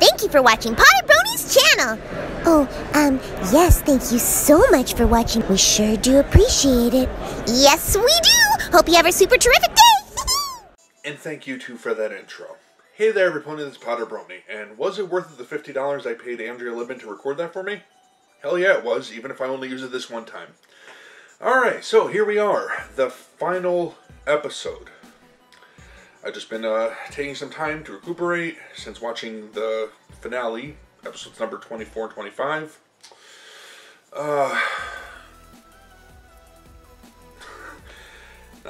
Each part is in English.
Thank you for watching PotterBrony's channel. Oh, yes, thank you so much for watching. We sure do appreciate it. Yes, we do. Hope you have a super terrific day. And thank you, too, for that intro. Hey there, everybody, this is PotterBrony. And was it worth the $50 I paid Andrea Libman to record that for me? Hell yeah, it was, even if I only use it this one time. Alright, so here we are. The final episode. I've just been taking some time to recuperate since watching the finale, episodes number 24 and 25. Not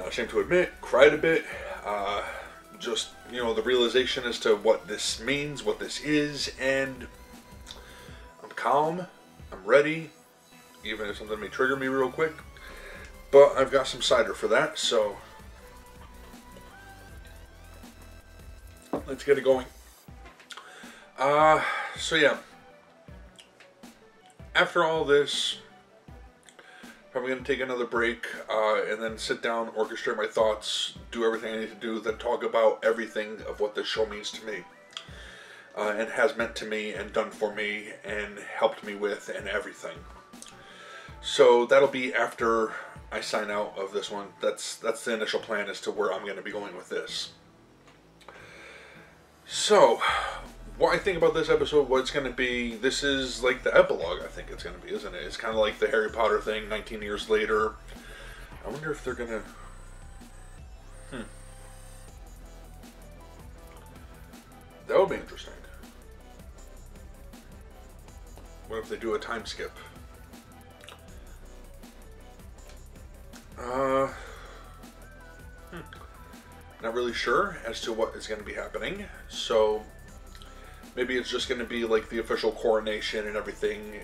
ashamed to admit, cried a bit. Just, you know, the realization as to what this means, what this is, and I'm calm, I'm ready, even if something may trigger me real quick. But I've got some cider for that, so let's get it going. So yeah, after all this, probably going to take another break, and then sit down, orchestrate my thoughts, do everything I need to do, then talk about everything of what this show means to me, and has meant to me, and done for me, and helped me with, and everything. So that'll be after I sign out of this one. That's the initial plan as to where I'm going to be going with this. So, what I think about this episode, what it's going to be, this is like the epilogue, I think it's going to be, isn't it? It's kind of like the Harry Potter thing, 19 years later. I wonder if they're going to... That would be interesting. What if they do a time skip? Not really sure as to what is going to be happening, so maybe it's just going to be like the official coronation and everything,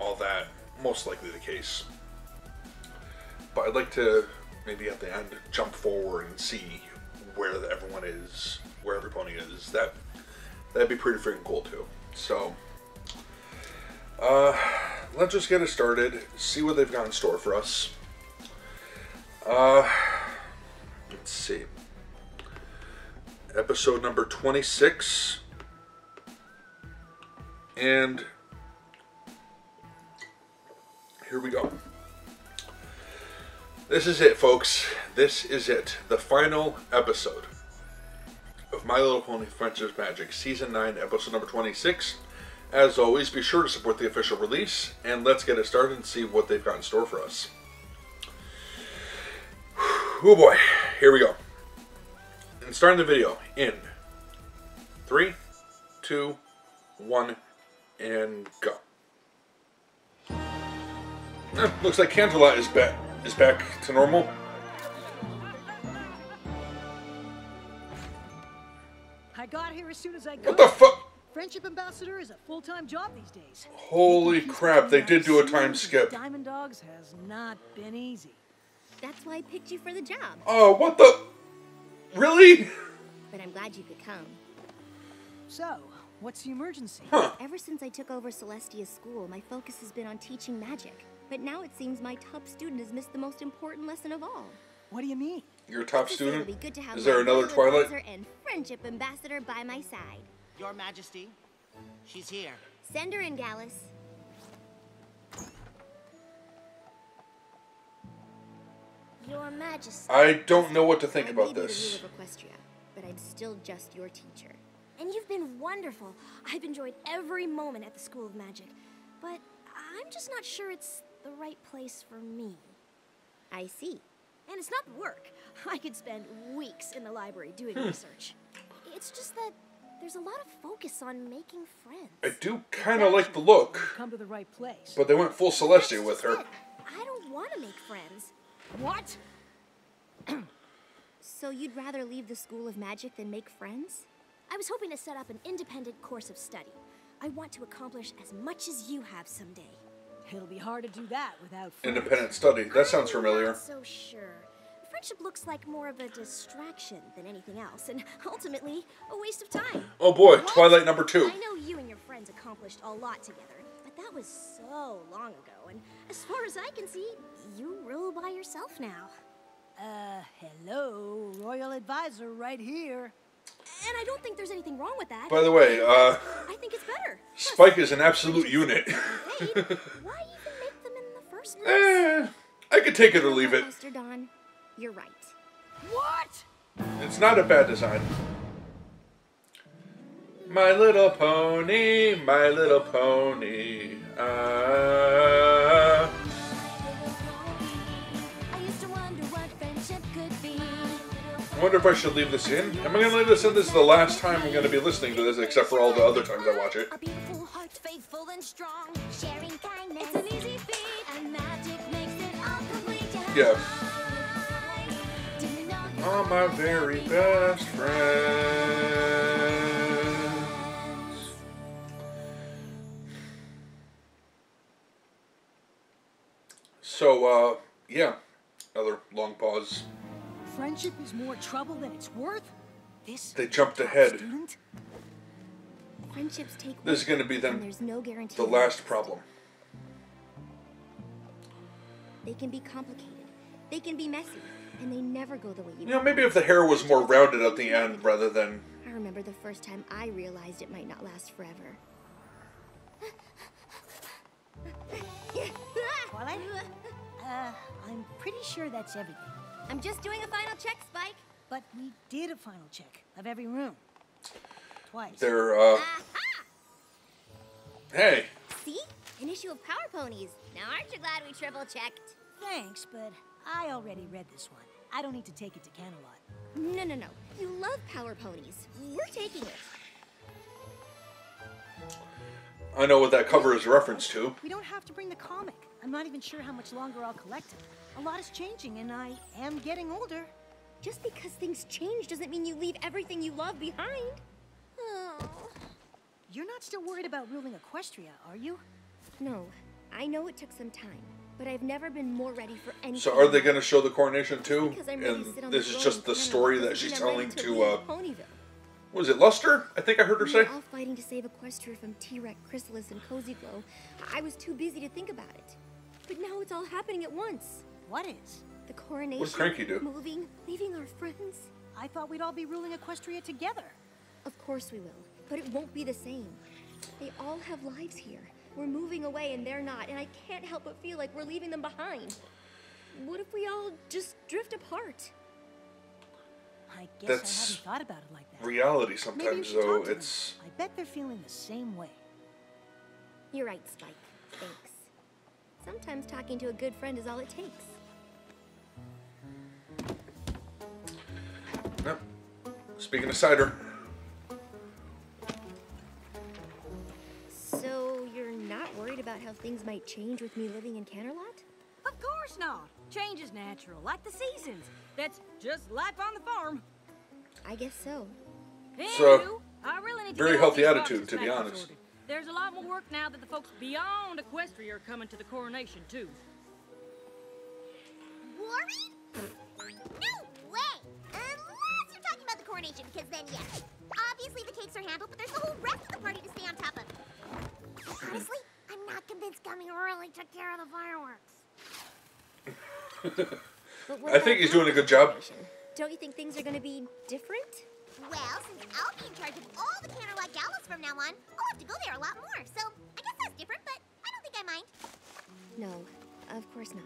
all that, most likely the case. But I'd like to, maybe at the end, jump forward and see where everyone is, where every pony is. That'd be pretty freaking cool too. So, let's just get it started, see what they've got in store for us. Let's see. Episode number 26. And here we go. This is it, folks. This is it. The final episode of My Little Pony Friendship Magic, Season 9, Episode number 26. As always, be sure to support the official release, and let's get it started and see what they've got in store for us. Oh boy, here we go. And starting the video in 3, 2, 1, and go. Looks like Candlelight is back to normal. I got here as soon as I could. What the fuck? Friendship Ambassador is a full-time job these days. Holy crap, they did do a time skip. Diamond Dogs has not been easy. That's why I picked you for the job. Oh, what the? Really? But I'm glad you could come. So, what's the emergency? Huh. Ever since I took over Celestia's school, my focus has been on teaching magic. But now it seems my top student has missed the most important lesson of all. What do you mean? You're a top It'll student? be good to have Is there my another royal Twilight? advisor and Friendship Ambassador by my side. Your Majesty, she's here. Send her in, Gallus. Your Majesty. I don't know what to think about I may be this. the ruler of Equestria, but I'm still just your teacher. And you've been wonderful. I've enjoyed every moment at the School of Magic. But I'm just not sure it's the right place for me. I see. And it's not work. I could spend weeks in the library doing research. It's just that there's a lot of focus on making friends. I do kind of like the look, Come to the right place. but they went full Celestia with her. I don't want to make friends. What? So you'd rather leave the School of Magic than make friends? I was hoping to set up an independent course of study. I want to accomplish as much as you have someday. It'll be hard to do that without friends. Independent study. That sounds I'm familiar. not so sure. Friendship looks like more of a distraction than anything else, and ultimately, a waste of time. Oh boy, Twilight number 2. I know you and your friends accomplished a lot together, but that was so long ago, and as far as I can see, you rule by yourself now. Hello, Royal Advisor right here. And I don't think there's anything wrong with that. By the way, I think Spike is an absolute unit. Why even make them in the first place? I could take it or leave it. Mr. Don, you're right. What? It's not a bad design. My Little Pony, My Little Pony. I used to wonder what friendship could be. I wonder if I should leave this in. Am I going to leave this in? This is the last time I'm going to be listening to this, except for all the other times I watch it. A beautiful heart, faithful and strong, sharing kindness. It's an easy feat, and magic makes it all complete. Yeah. All my very best friends. So, yeah. Another long pause. Friendship is more trouble than it's worth? This They jumped ahead. student? Friendships take This is work, going to be and then there's no guarantee. the last problem. They can be complicated. They can be messy, and they never go the way you You know, maybe if the hair was more rounded at the end rather than... I remember the first time I realized it might not last forever. Twilight? I'm pretty sure that's everything. I'm just doing a final check, Spike. But we did a final check of every room. Twice. They're, Aha! hey. See? An issue of Power Ponies. Now aren't you glad we triple-checked? Thanks, but I already read this one. I don't need to take it to Camelot. No. You love Power Ponies. We're taking it. I know what that cover is a reference to. We don't have to bring the comic. I'm not even sure how much longer I'll collect it. A lot is changing, and I am getting older. Just because things change doesn't mean you leave everything you love behind. Oh. You're not still worried about ruling Equestria, are you? No, I know it took some time, but I've never been more ready for anything. So are they going to show the coronation too? Because I'm ready to sit And on this the is throne just in the Camelot story that doesn't she's mean I'm ready telling to leave to, Ponyville. was it Luster? I think I heard her We say. were all fighting to save Equestria from T-Rex, Chrysalis, and Cozy Glow. I was too busy to think about it. But now it's all happening at once. What is? The coronation, What did Cranky do? moving, leaving our friends. I thought we'd all be ruling Equestria together. Of course we will, but it won't be the same. They all have lives here. We're moving away and they're not, and I can't help but feel like we're leaving them behind. What if we all just drift apart? I guess That's I hadn't thought about it like that. Reality Maybe you sometimes, should though. talk to them. It's... I bet they're feeling the same way. You're right, Spike. Thanks. Sometimes talking to a good friend is all it takes. No. Speaking of cider. So you're not worried about how things might change with me living in Canterlot? Of course not. Change is natural, like the seasons. That's just life on the farm. I guess so. So, Anywho, I really need to very get all healthy these attitude, boxes to be back honest. sorted. There's a lot more work now that the folks beyond Equestria are coming to the coronation, too. Worried? No way! Unless you're talking about the coronation, because then, yes. Obviously the cakes are handled, but there's the whole rest of the party to stay on top of. Honestly, I'm not convinced Gummy really took care of the fireworks. But what I think about he's doing a good after the job. coronation? Don't you think things are going to be different? Well, since I'll be in charge of all the Canterlot galas from now on, I'll have to go there a lot more. So, I guess that's different, but I don't think I mind. No, of course not.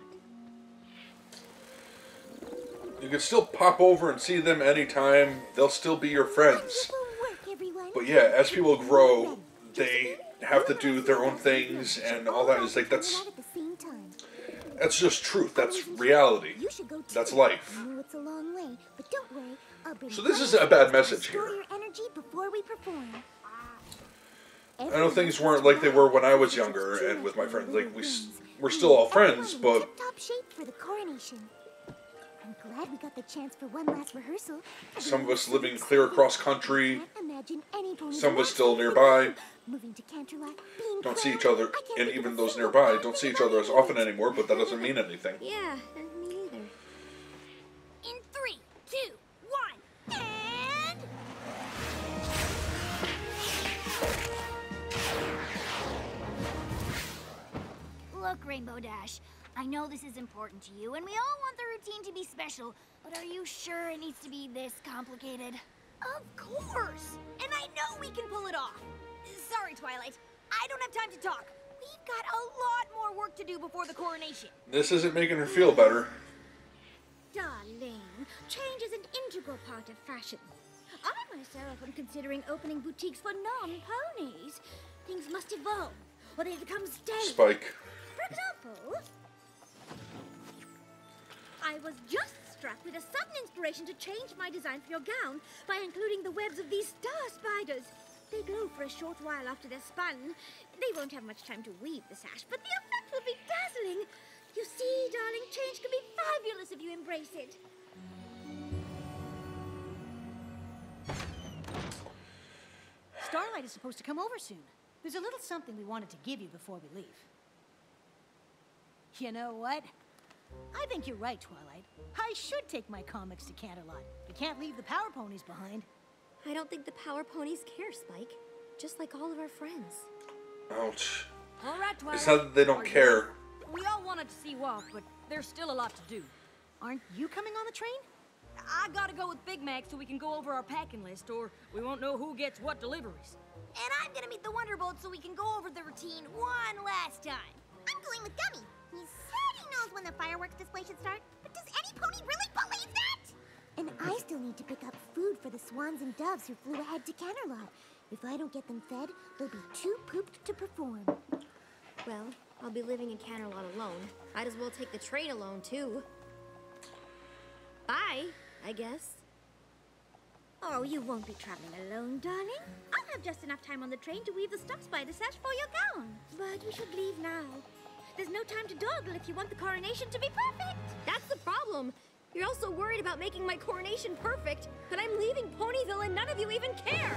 You can still pop over and see them anytime. They'll still be your friends. Wonderful work, everyone. But yeah, as people grow, they have to do their own things and all that. It's like, that's At the same time. just truth. That's reality. You should go too. That's life. I know it's a long way, but don't worry. I'll bring So this fun is a bad message restore here. your energy before we perform. I know things weren't like they were when I was younger and with my friends. Like, we're still all friends, but Tip-top shape for the coronation. I'm glad we got the chance for one last rehearsal. some of us living clear across country, Can't imagine any pony some of us the still last thing nearby, we moving to Canterlot, being don't see proud. each other, I can't and think of even a those single nearby bad don't see thing each other about as it. often anymore, but that doesn't mean anything. Yeah, me neither. In 3, 2, 1, and... Look, Rainbow Dash, I know this is important to you, and we all want the routine to be special, but are you sure it needs to be this complicated? Of course! And I know we can pull it off! Sorry, Twilight. I don't have time to talk. We've got a lot more work to do before the coronation. This isn't making her feel better. Darling, change is an integral part of fashion. I myself am considering opening boutiques for non-ponies. Things must evolve, or they become stale. Spike. For example, I was just struck with a sudden inspiration to change my design for your gown by including the webs of these star spiders. They glow for a short while after they're spun. They won't have much time to weave the sash, but the effect will be dazzling. You see, darling, change can be fabulous if you embrace it. Starlight is supposed to come over soon. There's a little something we wanted to give you before we leave. You know what? I think you're right, Twilight. I should take my comics to Canterlot. We can't leave the Power Ponies behind. I don't think the Power Ponies care, Spike. Just like all of our friends. Ouch. All right, Twilight. It's not that they don't care. We all wanted to see Walt, but there's still a lot to do. Aren't you coming on the train? I gotta go with Big Mac so we can go over our packing list, or we won't know who gets what deliveries. And I'm gonna meet the Wonderbolt so we can go over the routine one last time. I'm going with Gummy. He said he knows when the fireworks display should start, but does any pony really believe that? And I still need to pick up food for the swans and doves who flew ahead to Canterlot. If I don't get them fed, they'll be too pooped to perform. Well, I'll be living in Canterlot alone. Might as well take the train alone, too. Bye, I guess. Oh, you won't be traveling alone, darling. I'll have just enough time on the train to weave the star spider sash for your gown. But we should leave now. There's no time to dawdle if you want the coronation to be perfect. That's the problem. You're also worried about making my coronation perfect, but I'm leaving Ponyville and none of you even care.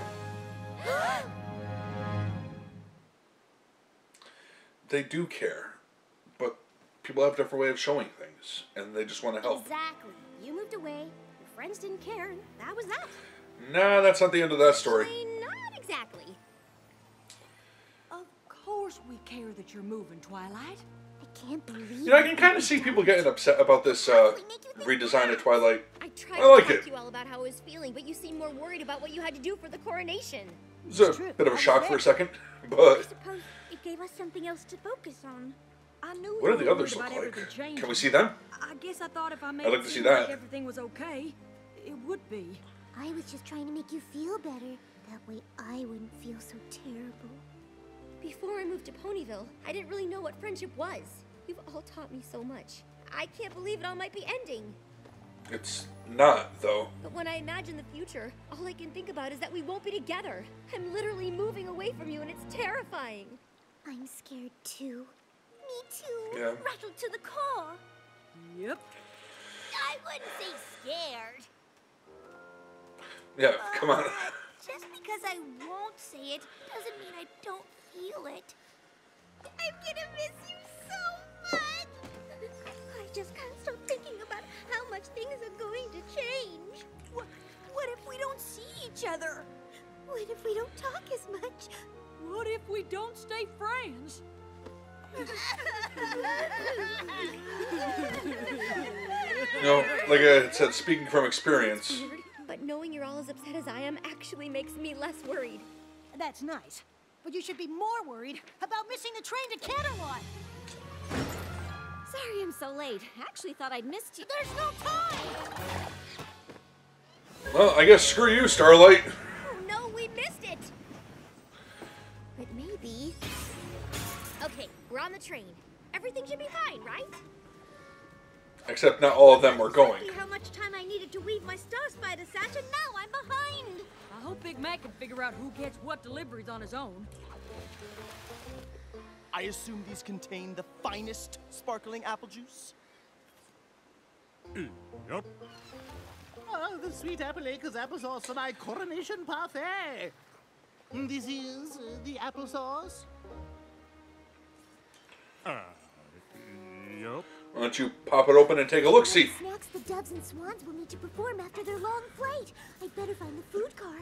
They do care, but people have a different way of showing things, and they just want to help. Exactly. You moved away, your friends didn't care, and that was that. Nah, that's not the end of that story. Actually, not exactly. Of course we care that you're moving, Twilight. I can't believe You know, I can kind of see people getting upset about this redesign of Twilight. I tried I like to it. talk to you all about how I was feeling, but you seemed more worried about what you had to do for the coronation. It was a bit of a shock for a second, but I suppose it gave us something else to focus on. I knew what you do the were others worried look about like? everything changing. Can we see them? I guess I thought if I made I'd like it to see seem that. like everything was okay, it would be. I was just trying to make you feel better. That way I wouldn't feel so terrible. Before I moved to Ponyville, I didn't really know what friendship was. You've all taught me so much. I can't believe it all might be ending. It's not, though. But when I imagine the future, all I can think about is that we won't be together. I'm literally moving away from you and it's terrifying. I'm scared too. Me too. Yeah. Rattled to the core. Yep. I wouldn't say scared. Yeah, come on. Just because I won't say it doesn't mean I don't feel it. I'm gonna miss you so much. I just can't stop thinking about how much things are going to change. What if we don't see each other? What if we don't talk as much? What if we don't stay friends? You know, like I said, speaking from experience. Weird, but knowing you're all as upset as I am actually makes me less worried. That's nice. But you should be more worried about missing the train to Canterlot. Sorry I'm so late. Actually thought I'd missed you. There's no time. Well, I guess screw you, Starlight. Oh no, we missed it! But maybe... Okay, we're on the train. Everything should be fine, right? Except not all of them were going. Exactly how much time I needed to weave my star spider sash, and now I'm behind! I hope Big Mac can figure out who gets what deliveries on his own. I assume these contain the finest sparkling apple juice? Yup. Oh, the sweet apple acres applesauce for my coronation parfait. This is the applesauce. Yup. Why don't you pop it open and take a look-see? Snacks the doves and swans will need to perform after their long flight. I'd better find the food car.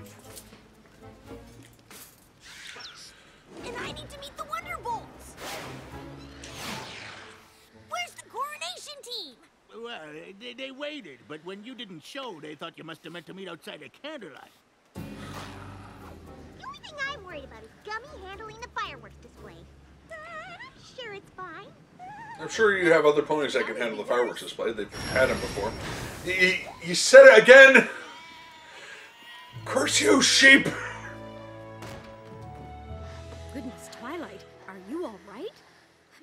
And I need to meet the Wonderbolts. Where's the coronation team? Well, they waited, but when you didn't show, they thought you must have meant to meet outside of Candlelight. The only thing I'm worried about is dummy handling the fireworks display. Sure, it's fine. I'm sure you have other ponies that can handle the fireworks display. They've had them before. You said it again! Curse you, sheep! Goodness, Twilight, are you all right?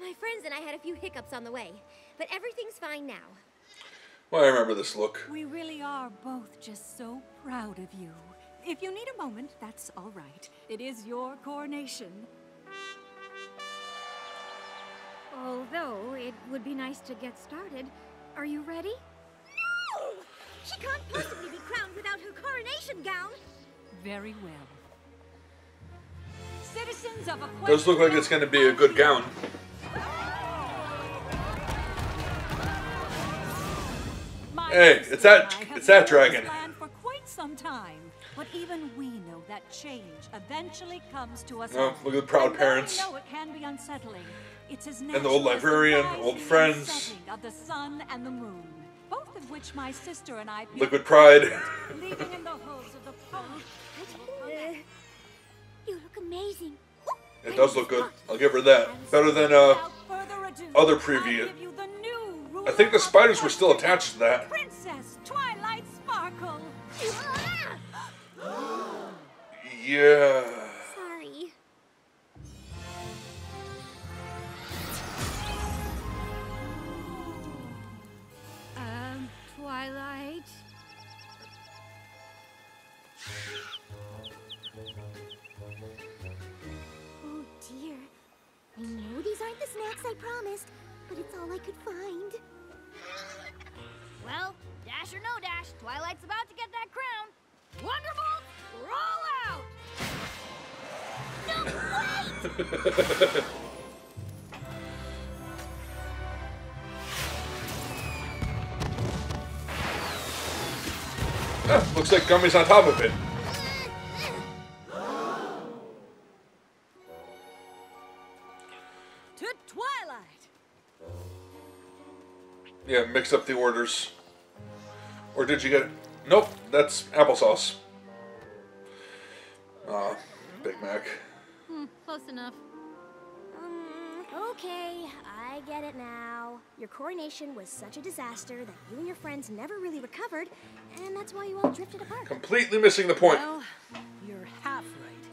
My friends and I had a few hiccups on the way, but everything's fine now. Well, I remember this look. We really are both just so proud of you. If you need a moment, that's all right. It is your coronation. Although, it would be nice to get started. Are you ready? No! She can't possibly be crowned without her coronation gown. Very well. Citizens of a Does look like it's going to be a good gown. Hey, it's that dragon. For quite some time, but even we know that change eventually comes to us. Oh, look at the proud parents. We know it can be unsettling. It's as And the old librarian, old friends. Of the sun and the moon, both of which my sister and I. Liquid pride. Leaving in the hooves of the pony. You look amazing. It does look good. I'll give her that. Better than other preview. I think the spiders were still attached to that. Princess Twilight Sparkle. Yeah. Sorry. Twilight. Oh dear. I know these aren't the snacks I promised, but it's all I could find. Well, Dash or no Dash, Twilight's about to get that crown. Wonderbolt, roll out! No, wait! Ah, looks like Gummy's on top of it. To Twilight. Yeah, mix up the orders. Or did you get it? Nope, that's applesauce. Big Mac. Close enough. Okay, I get it now. Your coronation was such a disaster that you and your friends never really recovered, and that's why you all drifted apart. Completely missing the point. Well, you're half right.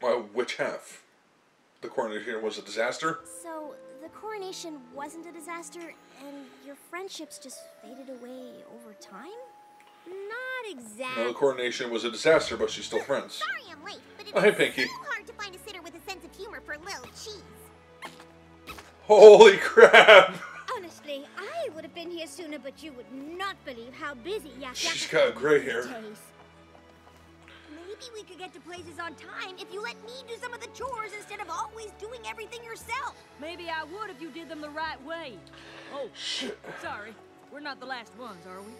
Well, which half? The coronation was a disaster? So, the coronation wasn't a disaster, and your friendships just faded away over time? Not exactly. No, the coronation was a disaster, but she's still friends. Sorry I'm late, but Oh, hey, it's Pinky. so hard to find a sitter with a sense of humor for little cheese. Holy crap! Honestly, I would have been here sooner, but you would not believe how busy Yak She's got gray hair. Maybe we could get to places on time if you let me do some of the chores instead of always doing everything yourself. Maybe I would if you did them the right way. Oh, Shit. sorry. We're not the last ones, are we?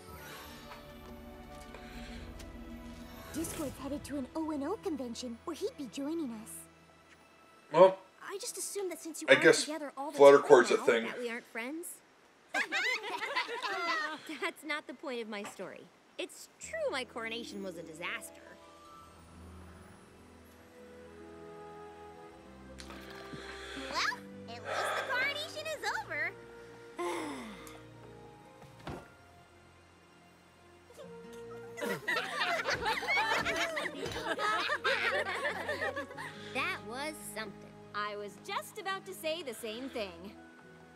Discord's headed to an O&O convention where he'd be joining us. Well, I just assumed that since you I aren't guess together all the Fluttercore's a time thing. That we aren't friends? That's not the point of my story. It's true my coronation was a disaster. Well, at least the coronation is over. That was something. I was just about to say the same thing.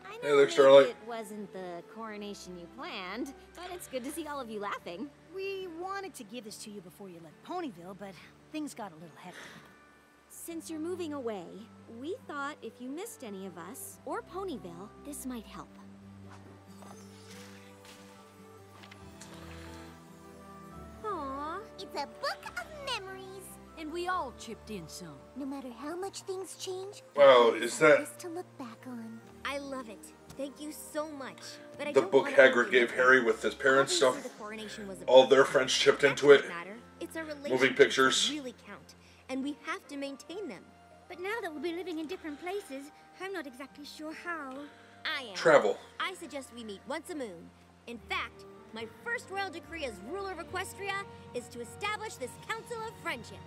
I Hey know there, maybe Starlight. it wasn't the coronation you planned, but it's good to see all of you laughing. We wanted to give this to you before you left Ponyville, but things got a little hectic. Since you're moving away, we thought if you missed any of us, or Ponyville, this might help. Aww, it's a book of memories. And we all chipped in some. No matter how much things change, Wow, is that this to look back on. I love it. Thank you so much. But I the don't book wanna Hagrid argue gave with Harry you. with his parents' stuff? Obviously, the coronation was a All big their deal. friends chipped That into it. doesn't matter. It's our Moving relationships pictures. that really count, and we have to maintain them. But now that we'll be living in different places, I'm not exactly sure how. I am. Travel. I suggest we meet once a moon. In fact, My first royal decree as ruler of Equestria is to establish this Council of Friendship.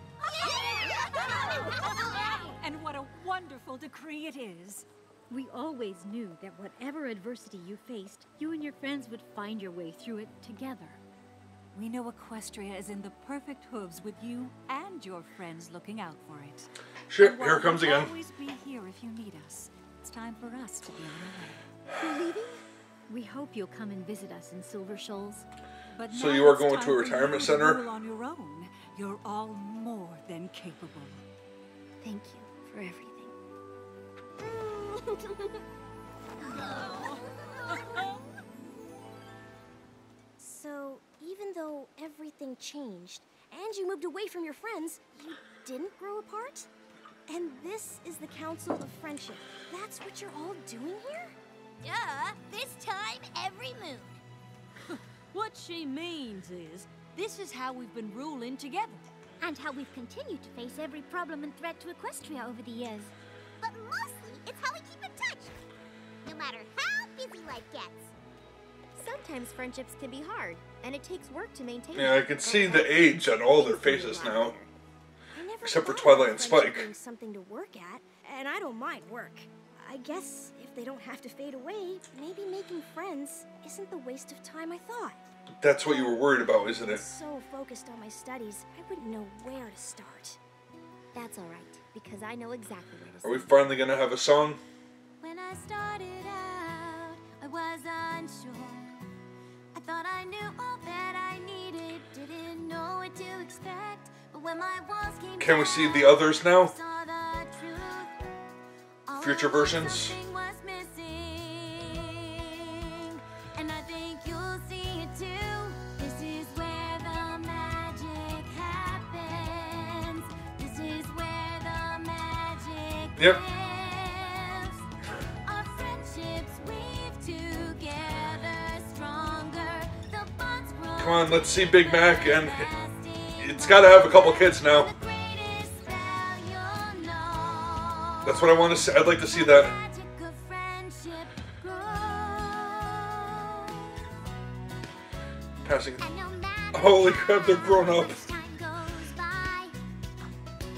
And what a wonderful decree it is. We always knew that whatever adversity you faced, you and your friends would find your way through it together. We know Equestria is in the perfect hooves with you and your friends looking out for it. Shit, here it comes again. We'll always be here if you need us. It's time for us to be on our way. You're leaving? We hope you'll come and visit us in Silver Shoals. But So now you are it's going time to a for retirement you center? rule on your own. You're all more than capable. Thank you for everything. So, even though everything changed, and you moved away from your friends, you didn't grow apart? And this is the Council of Friendship. That's what you're all doing here? Duh, this time every moon. What she means is, this is how we've been ruling together. And how we've continued to face every problem and threat to Equestria over the years. But mostly, it's how we keep in touch. No matter how busy life gets. Sometimes friendships can be hard, and it takes work to maintain. Yeah, I can see the age on all their faces now. Except for Twilight and Spike. Being something to work at, and I don't mind work. I guess if they don't have to fade away, maybe making friends isn't the waste of time I thought. That's what you were worried about, isn't it? So focused on my studies, I wouldn't know where to start. That's all right, because I know exactly where to Are we start. finally gonna have a song? When I started out, I was unsure. I thought I knew all that I needed, didn't know what to expect. But when my walls came Can we see down, the others now? I saw the truth. All Future along versions? something was missing. And I think you'll see it too. This is where the magic happens. This is where the magic Yep. lives. Our friendships weave together stronger. The bonds grow. Come on, let's see Big Mac, and it's gotta have a couple kids now. The greatest spell you'll know. That's what I want to see. I'd like to see that. Magic of friendship grows. Passing. And no matter Holy crap, they're grown up. how much time goes by,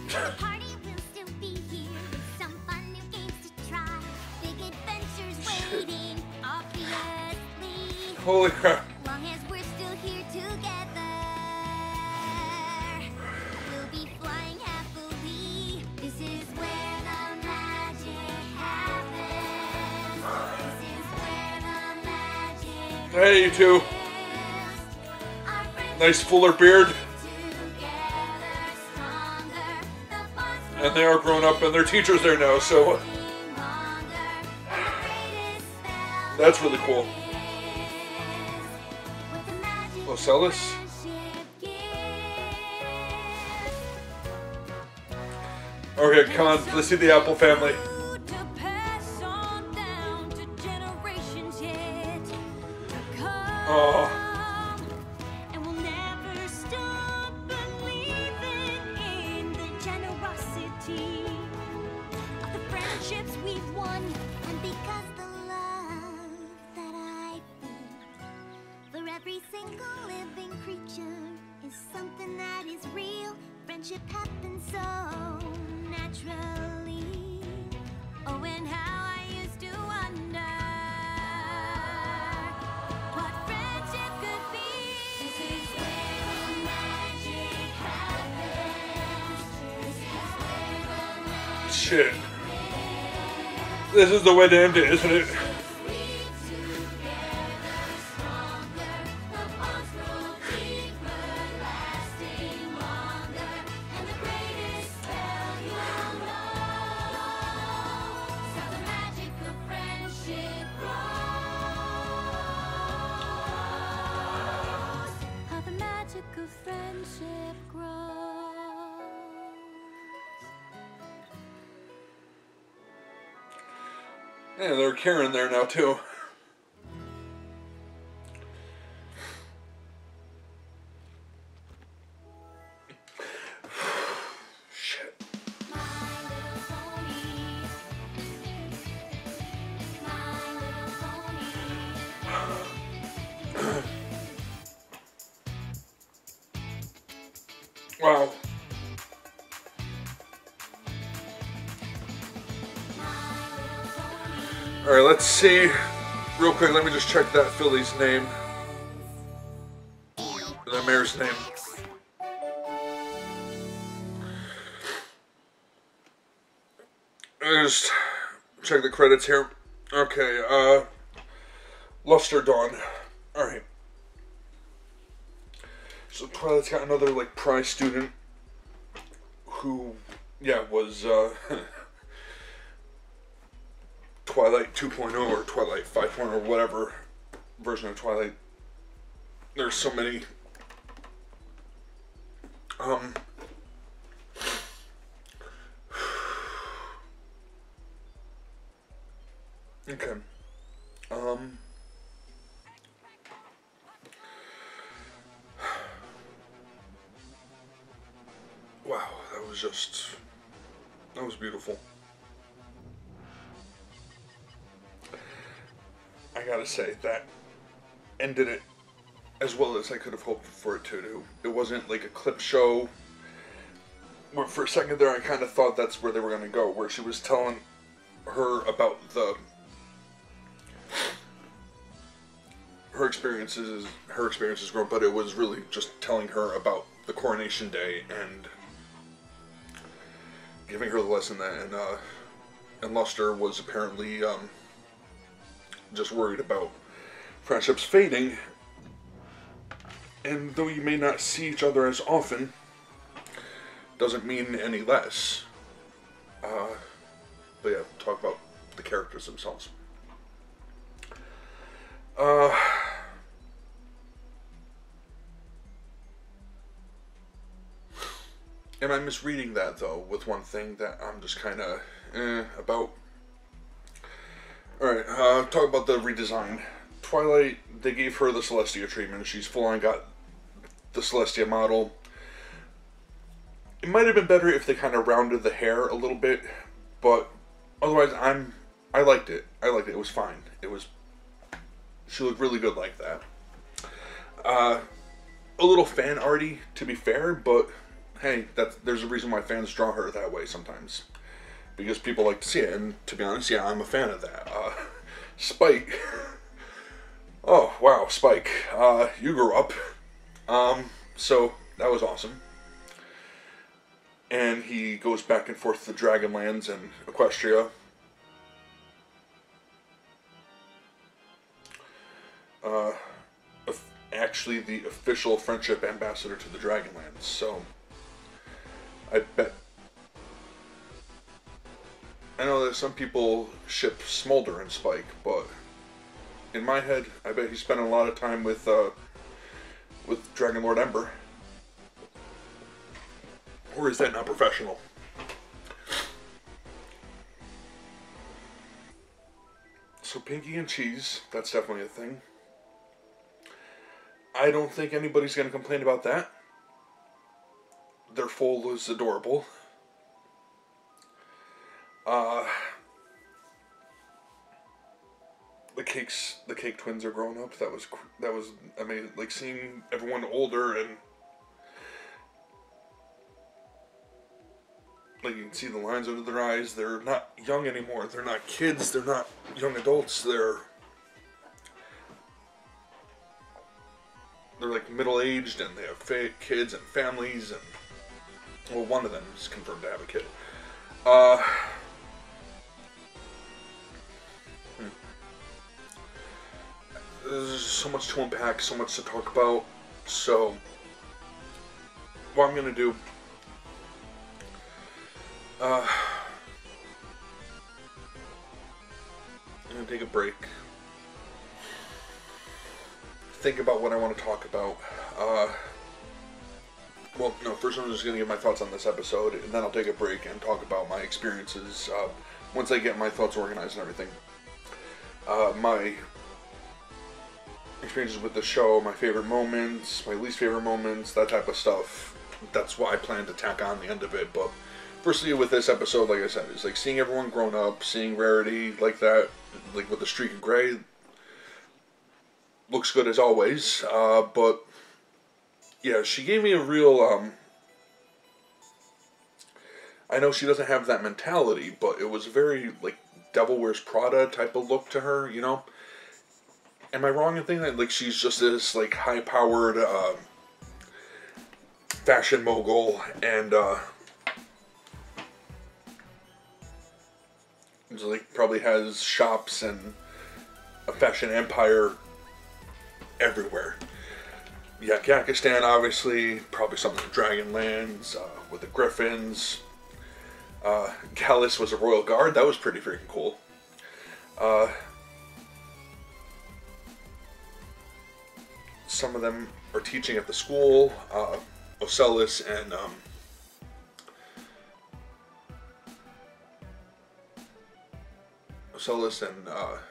the party will still be here with some fun new games to try. Big adventures waiting, obviously. Holy crap. Long as we're still here together, we'll be flying happily. This is where the magic happens. This is where the magic Hey, you two. lives. Our friendship Nice fuller beard. together stronger. The bonds And they are grown up, and their teacher's there now, so growing longer. The greatest spell that's really cool. is what the magic We'll sell this. friendship gives. Okay, come on, let's see the Apple family. To pass on down to generations yet to come. Oh, And we'll never stop believing in the generosity Of the friendships we've won, and because the love that I feel for every single living creature is something that is real. Friendship happens so naturally. Oh, and how I used to wonder what friendship could be. This is where the magic happens. This is where the magic shit. This is the way to end it, isn't it? Friendship grows. Yeah, they're Karen there now, too. Shit. My little pony. My little pony. Wow. Alright, let's see. Real quick, let me just check that filly's name. The mare's name. Just check the credits here. Okay, Luster Dawn. Alright. So Twilight's got another, like, prize student who, yeah, was, Twilight 2.0 or Twilight 5.0 or whatever version of Twilight. There's so many. Okay. Wow, that was beautiful. I gotta say, that ended it as well as I could have hoped for it to do. It wasn't like a clip show. Where for a second there, I kind of thought that's where they were gonna go, where she was telling her about her experiences growing, but it was really just telling her about the coronation day and giving her the lesson that, and Luster was apparently just worried about friendships fading, and though you may not see each other as often, doesn't mean any less. But yeah, talk about the characters themselves. Am I misreading that, though, with one thing that I'm just kind of about? Alright, talk about the redesign. Twilight, they gave her the Celestia treatment. She's full-on got the Celestia model. It might have been better if they kind of rounded the hair a little bit, but otherwise, I liked it. I liked it. It was fine. She looked really good like that. A little fan arty, to be fair, but hey, there's a reason why fans draw her that way sometimes. Because people like to see it, and to be honest, yeah, I'm a fan of that. Spike. Oh, wow, Spike. You grew up. So, that was awesome. And he goes back and forth to Dragonlands and Equestria. Actually the official friendship ambassador to the Dragonlands, so I bet. I know that some people ship Smolder and Spike, but in my head, I bet he spent a lot of time with Dragon Lord Ember. Or is that not professional? So Pinky and Cheese, that's definitely a thing. I don't think anybody's going to complain about that. Their foal is adorable. The Cake Twins are grown up. That was amazing. Like seeing everyone older and like you can see the lines under their eyes. They're not young anymore. They're not kids. They're not young adults. They're like middle-aged, and they have kids and families, and well, one of them is confirmed to have a kid. There's so much to unpack, so much to talk about. So, what I'm gonna do, I'm gonna take a break. Think about what I want to talk about. Well, no, first I'm just going to give my thoughts on this episode, and then I'll take a break and talk about my experiences once I get my thoughts organized and everything. My experiences with the show, my favorite moments, my least favorite moments, that type of stuff. That's what I plan to tack on the end of it. But firstly, with this episode, like I said, it's like seeing everyone grown up, seeing Rarity like that, like with the streak of gray. Looks good as always, but yeah, she gave me a real I know she doesn't have that mentality, but it was very, like, Devil Wears Prada type of look to her, you know? Am I wrong in thinking that, like, she's just this, like, high-powered, fashion mogul, and, like, probably has shops and a fashion empire everywhere. Yakistan, obviously, probably some of the Dragonlands, with the Griffins. Gallus was a royal guard, that was pretty freaking cool. Some of them are teaching at the school, Ocellus and,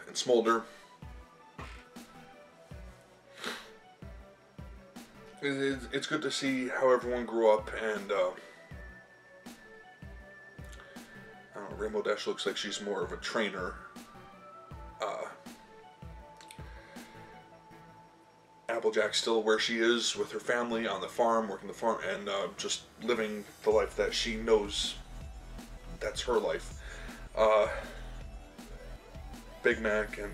and Smolder. It's good to see how everyone grew up, and I don't know, Rainbow Dash looks like she's more of a trainer. Applejack's still where she is with her family on the farm, working the farm, and just living the life that she knows that's her life. Big Mac and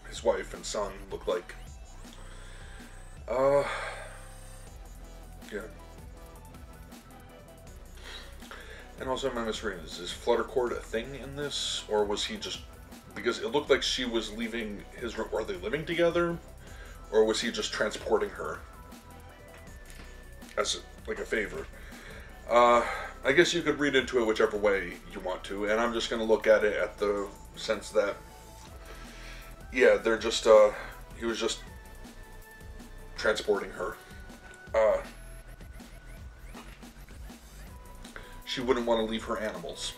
his wife and son look like. Yeah. And also, my misreading, is Fluttercord a thing in this? Or was he just... Because it looked like she was leaving his room. Are they living together? Or was he just transporting her? As, like, a favor. I guess you could read into it whichever way you want to. And I'm just going to look at it at the sense that... Yeah, they're just, he was just transporting her. She wouldn't want to leave her animals.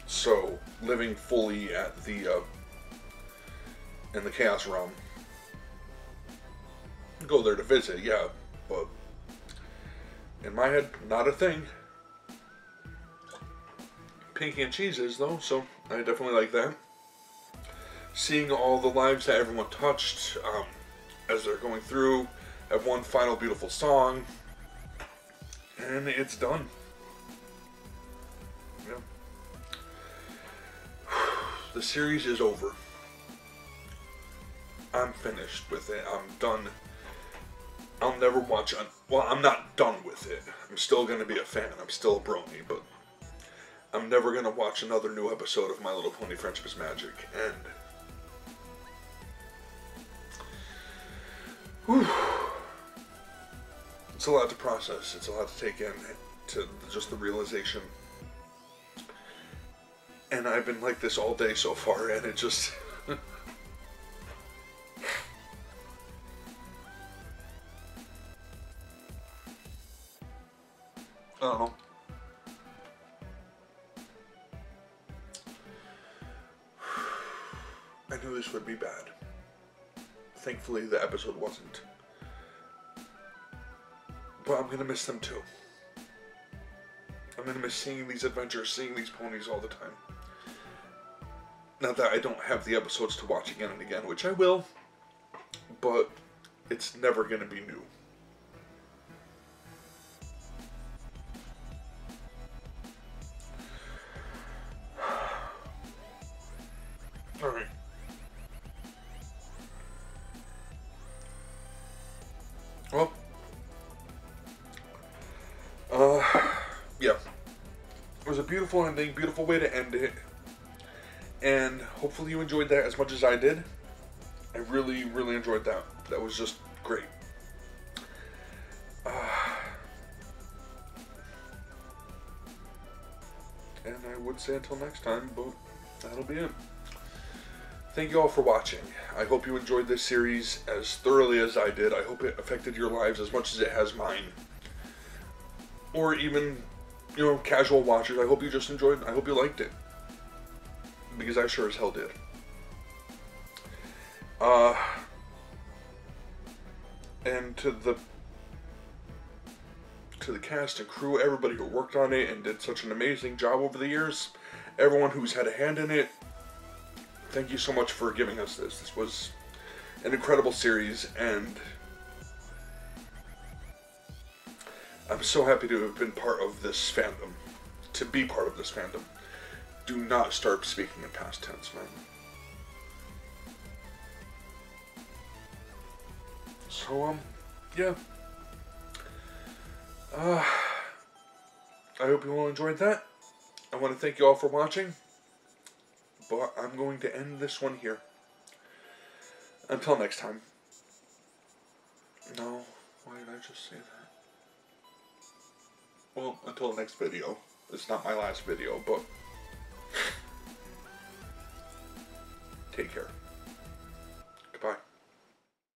So, living fully at the, in the Chaos Realm. Go there to visit, yeah, but in my head, not a thing. Pinky and Cheese is, though, so I definitely like that. Seeing all the lives that everyone touched as they're going through, have one final beautiful song, and it's done. Yeah. The series is over. I'm finished with it. I'm done. I'll never watch well, I'm not done with it. I'm still going to be a fan. I'm still a brony, but I'm never going to watch another new episode of My Little Pony Friendship is Magic. And whew, it's a lot to process. It's a lot to take in, to just the realization. And I've been like this all day so far, and it just... I don't know. I knew this would be bad. Thankfully, the episode wasn't. But I'm gonna miss them too. I'm gonna miss seeing these adventures, seeing these ponies all the time. Not that I don't have the episodes to watch again and again, which I will, but it's never gonna be new. Alright. Well, yeah. It was a beautiful ending, beautiful way to end it. And hopefully you enjoyed that as much as I did. I really, really enjoyed that. That was just great. And I would say until next time, but that'll be it. Thank you all for watching. I hope you enjoyed this series as thoroughly as I did. I hope it affected your lives as much as it has mine. Or even, you know, casual watchers. I hope you just enjoyed it. I hope you liked it. Because I sure as hell did. And to the cast and crew, everybody who worked on it and did such an amazing job over the years, everyone who's had a hand in it, thank you so much for giving us this. This was an incredible series, and I'm so happy to have been part of this fandom to be part of this fandom. Do not start speaking in past tense, man. So, yeah. I hope you all enjoyed that. I want to thank you all for watching. But I'm going to end this one here. Until next time. No, why did I just say that? Well, until the next video. It's not my last video, but take care.